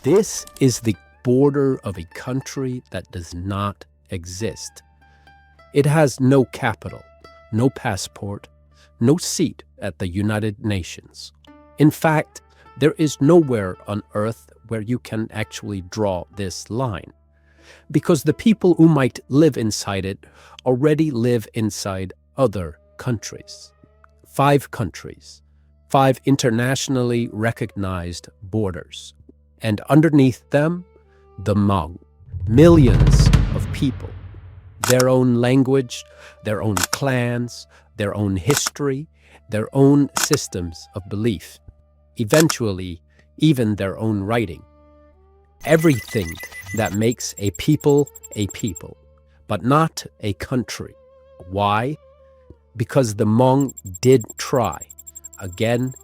This is the border of a country that does not exist. It has no capital, no passport, no seat at the United Nations. In fact, there is nowhere on Earth where you can actually draw this line, because the people who might live inside it already live inside other countries. 5 countries, 5 internationally recognized borders, and underneath them, the Hmong, millions of people, their own language, their own clans, their own history, their own systems of belief, eventually even their own writing. Everything that makes a people, but not a country. Why? Because the Hmong did try again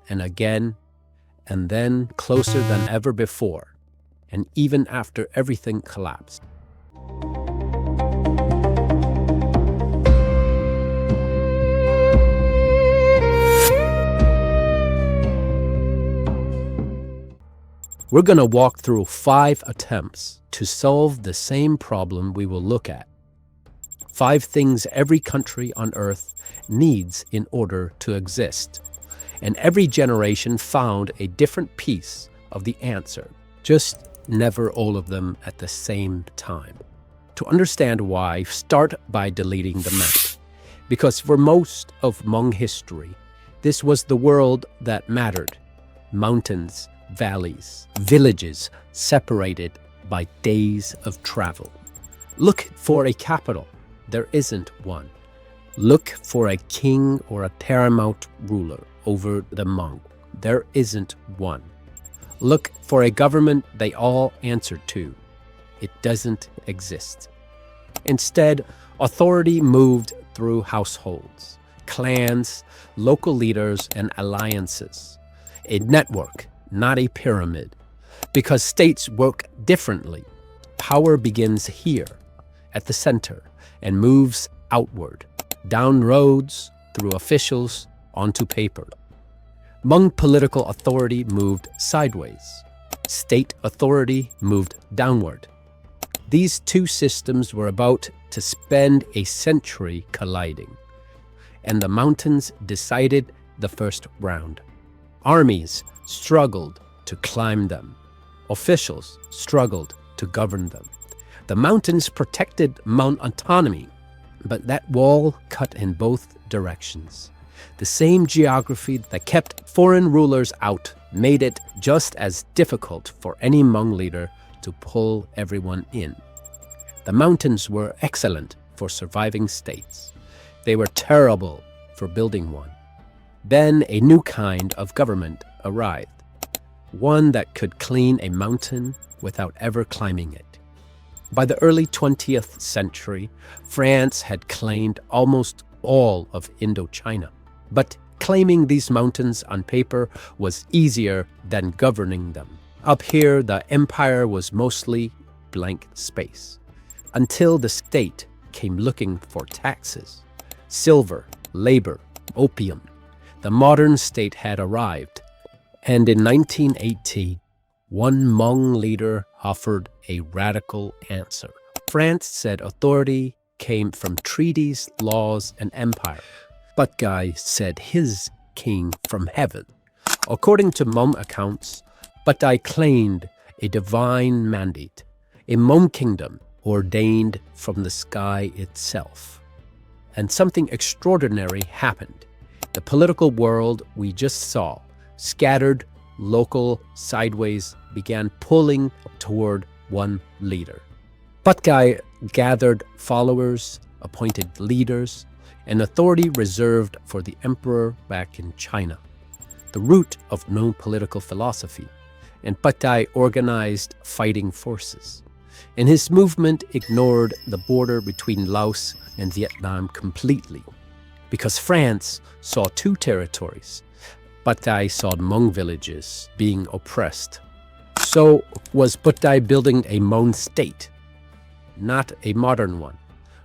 and again, and then closer than ever before, and even after everything collapsed. We're going to walk through 5 attempts to solve the same problem we will look at. 5 things every country on Earth needs in order to exist. And every generation found a different piece of the answer, just never all of them at the same time. To understand why, start by deleting the map. Because for most of Hmong history, this was the world that mattered. Mountains, valleys, villages separated by days of travel. Look for a capital. There isn't one. Look for a king or a paramount ruler over the Hmong. There isn't one. Look for a government they all answer to. It doesn't exist. Instead, authority moved through households, clans, local leaders, and alliances. A network, not a pyramid, because states work differently. Power begins here, at the center, and moves outward, down roads, through officials, onto paper. Hmong political authority moved sideways. State authority moved downward. These 2 systems were about to spend a century colliding, and the mountains decided the first round. Armies struggled to climb them. Officials struggled to govern them. The mountains protected Hmong autonomy, but that wall cut in both directions. The same geography that kept foreign rulers out made it just as difficult for any Hmong leader to pull everyone in. The mountains were excellent for surviving states. They were terrible for building one. Then a new kind of government arrived, one that could clean a mountain without ever climbing it. By the early 20th century, France had claimed almost all of Indochina. But claiming these mountains on paper was easier than governing them. Up here, the empire was mostly blank space, until the state came looking for taxes, silver, labor, opium. The modern state had arrived, and in 1918, one Hmong leader offered a radical answer. France said authority came from treaties, laws, and empire. But Guy said his came from heaven. According to Hmong accounts, Patai claimed a divine mandate, a Hmong kingdom ordained from the sky itself. And something extraordinary happened. The political world we just saw, scattered, local, sideways, began pulling toward one leader. Patai gathered followers, appointed leaders, and authority reserved for the emperor back in China, the root of known political philosophy. And Patai organized fighting forces. And his movement ignored the border between Laos and Vietnam completely, because France saw 2 territories. Patai saw Hmong villages being oppressed. So was Patai building a Hmong state, not a modern one.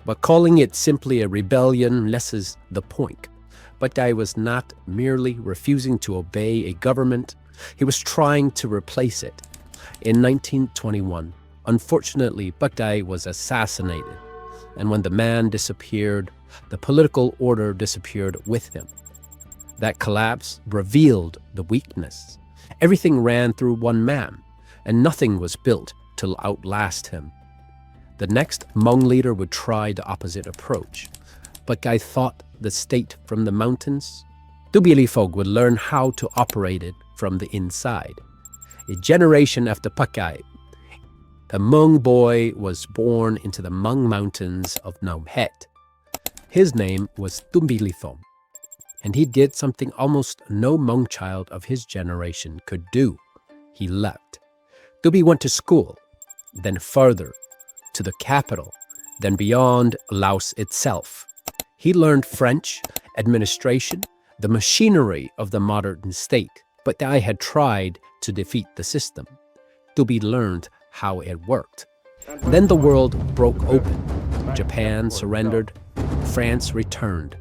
But calling it simply a rebellion misses the point. Patai was not merely refusing to obey a government, he was trying to replace it. In 1921, unfortunately, Pahawh was assassinated, and when the man disappeared, the political order disappeared with him. That collapse revealed the weakness. Everything ran through one man, and nothing was built to outlast him. The next Hmong leader would try the opposite approach. Pahawh thought the state from the mountains. Touby Lyfoung would learn how to operate it from the inside. A generation after Pahawh, a Hmong boy was born into the Hmong mountains of Nam Het. His name was Touby Lyfoung, and he did something almost no Hmong child of his generation could do. He left. Touby went to school, then further, to the capital, then beyond Laos itself. He learned French, administration, the machinery of the modern state. But Pahawh had tried to defeat the system. Touby learned how it worked. Then the world broke open. Japan surrendered, France returned,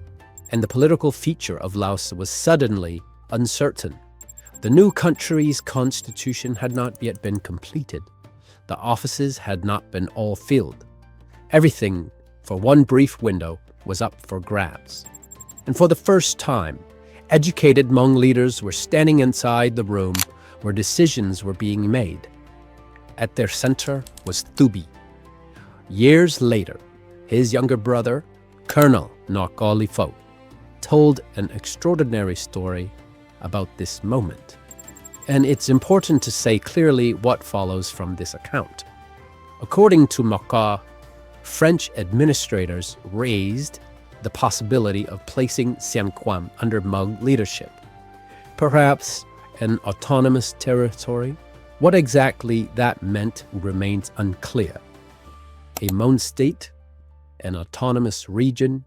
and the political future of Laos was suddenly uncertain. The new country's constitution had not yet been completed. The offices had not been all filled. Everything, for one brief window, was up for grabs. And for the first time, educated Hmong leaders were standing inside the room where decisions were being made. At their center was Touby. Years later, his younger brother, Colonel Touby Lyfoung, told an extraordinary story about this moment. And it's important to say clearly what follows from this account. According to Pahawh, French administrators raised the possibility of placing Siam Kwam under Hmong leadership. Perhaps an autonomous territory? What exactly that meant remains unclear. A Hmong state, an autonomous region,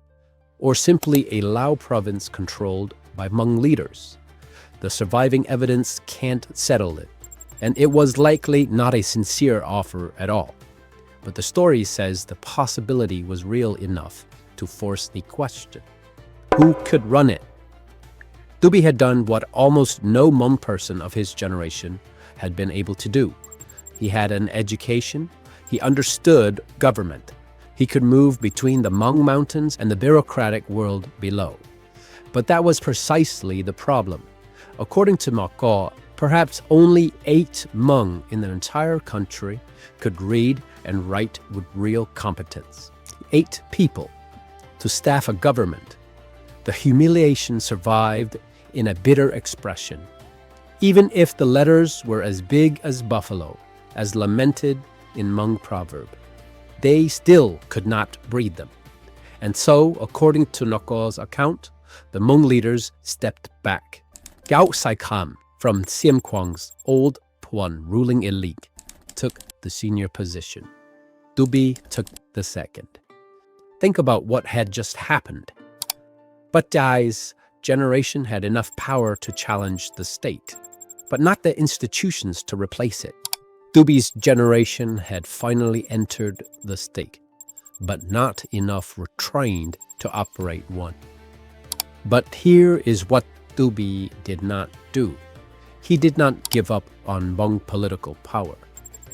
or simply a Lao province controlled by Hmong leaders. The surviving evidence can't settle it, and it was likely not a sincere offer at all. But the story says the possibility was real enough to force the question. Who could run it? Touby had done what almost no Hmong person of his generation had been able to do. He had an education, he understood government, he could move between the Hmong mountains and the bureaucratic world below. But that was precisely the problem. According to Pahawh, perhaps only 8 Hmong in the entire country could read and write with real competence. 8 people to staff a government. The humiliation survived in a bitter expression. Even if the letters were as big as buffalo, as lamented in Hmong proverb, they still could not breed them. And so, according to Pahawh's account, the Hmong leaders stepped back. Gao Sai Kham from Siam Kwang's old Puan ruling elite took the senior position. Touby took the second. Think about what had just happened. Pahawh's generation had enough power to challenge the state, but not the institutions to replace it. Touby's generation had finally entered the state, but not enough were trained to operate one. But here is what Touby did not do. He did not give up on Hmong political power.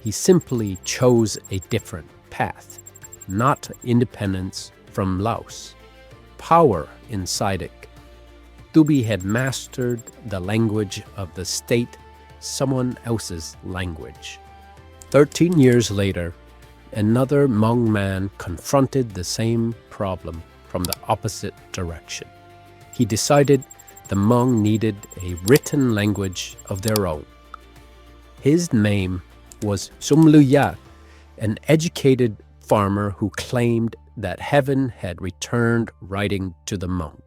He simply chose a different path, not independence from Laos, power inside it. Touby had mastered the language of the state, someone else's language. 13 years later, another Hmong man confronted the same problem from the opposite direction. He decided the Hmong needed a written language of their own. His name was Shong Lue Yang, an educated farmer who claimed that heaven had returned writing to the Hmong.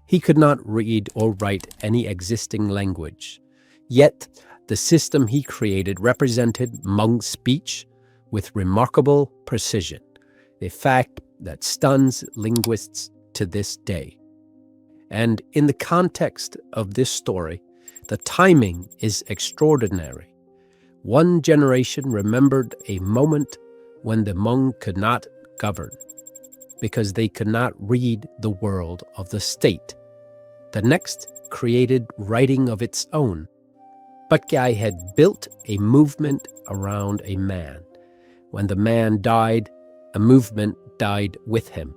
He could not read or write any existing language, yet the system he created represented Hmong speech with remarkable precision, a fact that stuns linguists to this day. And in the context of this story, the timing is extraordinary. One generation remembered a moment when the Hmong could not govern because they could not read the world of the state. The next created writing of its own. But Chay had built a movement around a man. When the man died, a movement died with him.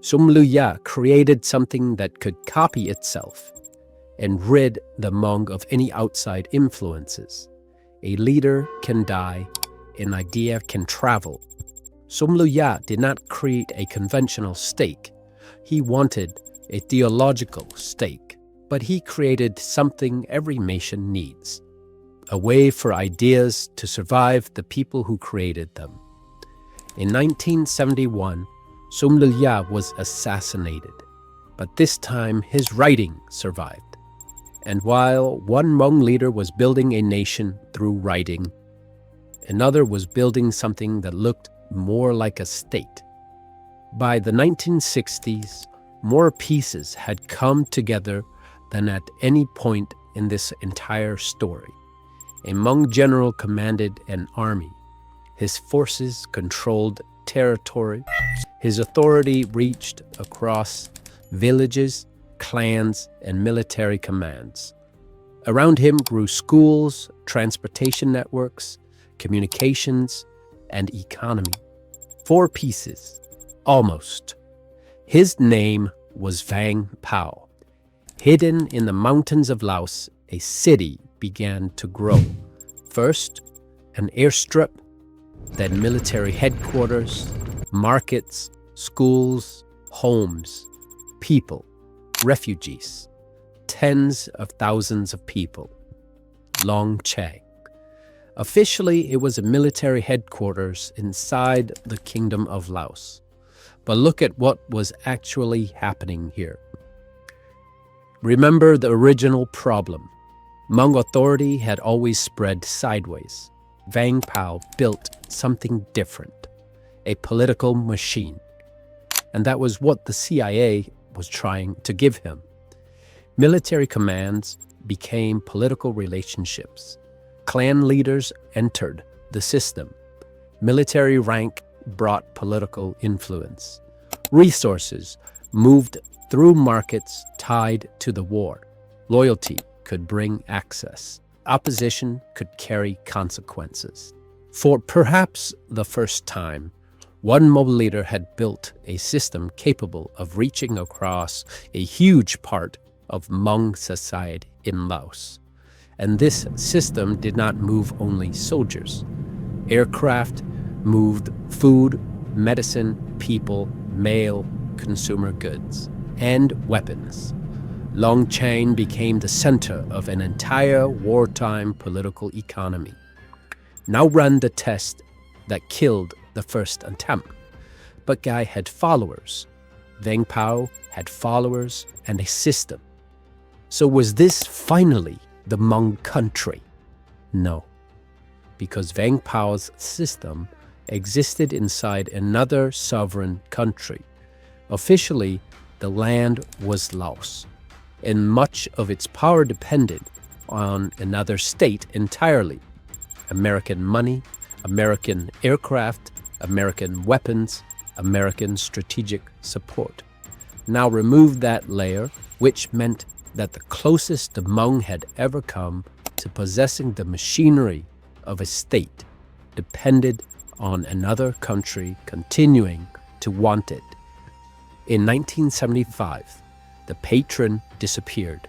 Shong Lue Yang created something that could copy itself and rid the Hmong of any outside influences. A leader can die, an idea can travel. Shong Lue Yang did not create a conventional state. He wanted a theological state, but he created something every nation needs, a way for ideas to survive the people who created them. In 1971, Shong Lue Yang was assassinated, but this time his writing survived. And while one Hmong leader was building a nation through writing, another was building something that looked more like a state. By the 1960s, more pieces had come together than at any point in this entire story. A Hmong general commanded an army. His forces controlled territory. His authority reached across villages, clans, and military commands. Around him grew schools, transportation networks, communications, and economy. 4 pieces, almost. His name was Vang Pao. Hidden in the mountains of Laos, a city began to grow. First, an airstrip, then military headquarters, markets, schools, homes, people, refugees, tens of thousands of people. Long Cheng. Officially, it was a military headquarters inside the Kingdom of Laos. But look at what was actually happening here. Remember the original problem. Hmong authority had always spread sideways. Vang Pao built something different, a political machine. And that was what the CIA was trying to give him. Military commands became political relationships. Clan leaders entered the system. Military rank brought political influence. Resources moved through markets tied to the war. Loyalty could bring access. Opposition could carry consequences. For perhaps the first time, one Hmong leader had built a system capable of reaching across a huge part of Hmong society in Laos. And this system did not move only soldiers. Aircraft moved food, medicine, people, mail, consumer goods, and weapons. Long Cheng became the center of an entire wartime political economy. Now run the test that killed the first attempt. But Chay had followers. Vang Pao had followers and a system. So was this finally the Hmong country? No, because Vang Pao's system existed inside another sovereign country. Officially, the land was Laos, and much of its power depended on another state entirely. American money, American aircraft, American weapons, American strategic support. Now remove that layer, which meant that the closest the Hmong had ever come to possessing the machinery of a state depended on another country continuing to want it. In 1975, the patron disappeared.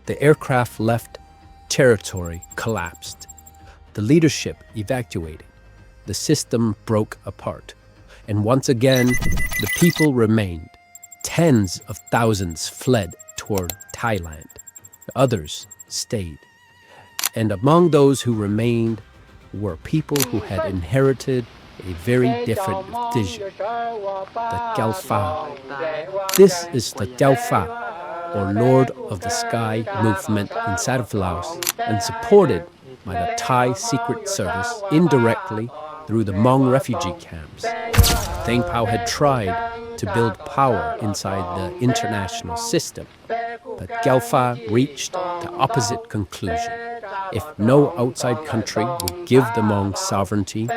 The aircraft left, territory collapsed. The leadership evacuated. The system broke apart. And once again, the people remained. Tens of thousands fled toward Thailand. Others stayed. And among those who remained were people who had inherited a very different vision, the Chao Fa. This is the Chao Fa, or Lord of the Sky movement inside of Laos, and supported by the Thai Secret Service indirectly through the Hmong refugee camps. Vang Pao had tried to build power inside the international system, but Chao Fa reached the opposite conclusion. If no outside country would give the Hmong sovereignty,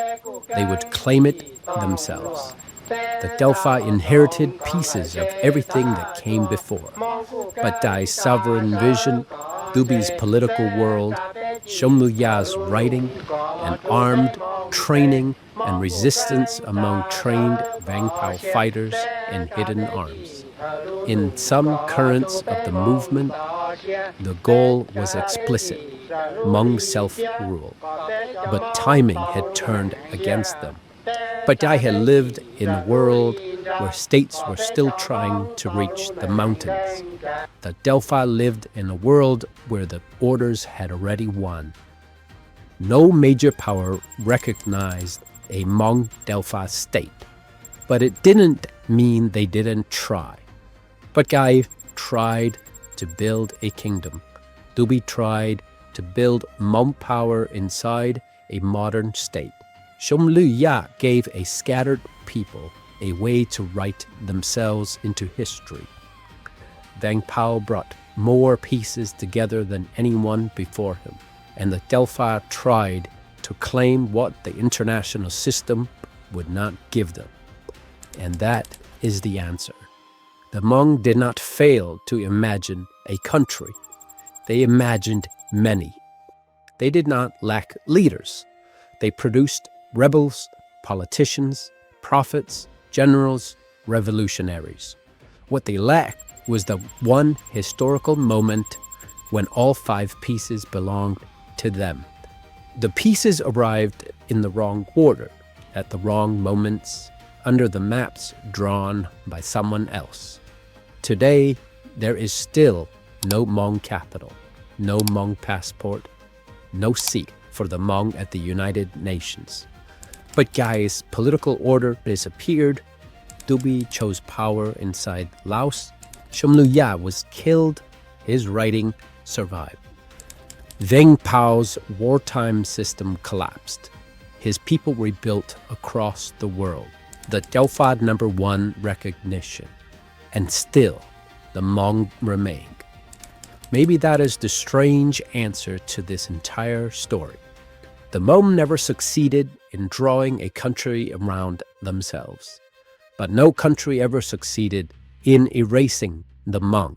they would claim it themselves. The Chao Fa inherited pieces of everything that came before, but Chai's sovereign vision Touby's political world, Shong Lue Yang's writing, and armed training and resistance among trained Vang Pao fighters in hidden arms. In some currents of the movement, the goal was explicit, Hmong self-rule, but timing had turned against them. Pahawh had lived in a world where states were still trying to reach the mountains. The Delphi lived in a world where the orders had already won. No major power recognized a Hmong Delphi state, but it didn't mean they didn't try. Pahawh tried to build a kingdom. Touby tried to build Hmong power inside a modern state. Shong Lue Yang gave a scattered people a way to write themselves into history. Vang Pao brought more pieces together than anyone before him, and the Delphi tried to claim what the international system would not give them. And that is the answer. The Hmong did not fail to imagine a country. They imagined many. They did not lack leaders. They produced rebels, politicians, prophets, generals, revolutionaries. What they lacked was the one historical moment when all 5 pieces belonged to them. The pieces arrived in the wrong order, at the wrong moments, under the maps drawn by someone else. Today, there is still no Hmong capital, no Hmong passport, no seat for the Hmong at the United Nations. But Pahawh's political order disappeared. Touby chose power inside Laos. Shong Lue Yang was killed. His writing survived. Vang Pao's wartime system collapsed. His people rebuilt across the world. The Delphi #1 recognition. And still, the Hmong remain. Maybe that is the strange answer to this entire story. The Hmong never succeeded in drawing a country around themselves, but no country ever succeeded in erasing the Hmong.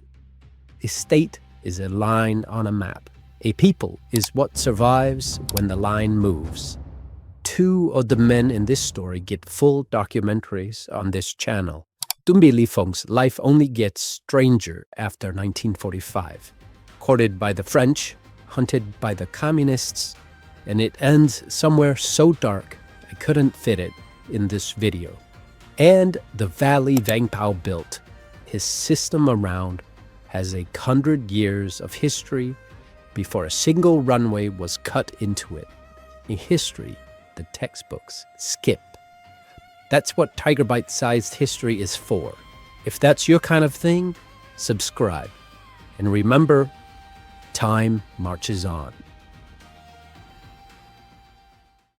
A state is a line on a map. A people is what survives when the line moves. 2 of the men in this story get full documentaries on this channel. Touby Lyfoung's life only gets stranger after 1945. Courted by the French, hunted by the communists, and it ends somewhere so dark I couldn't fit it in this video. And the valley Vang Pao built, his system around, has 100 years of history before a single runway was cut into it. In history, the textbooks skip. That's what Tiger Bite-sized history is for. If that's your kind of thing, subscribe. And remember, time marches on.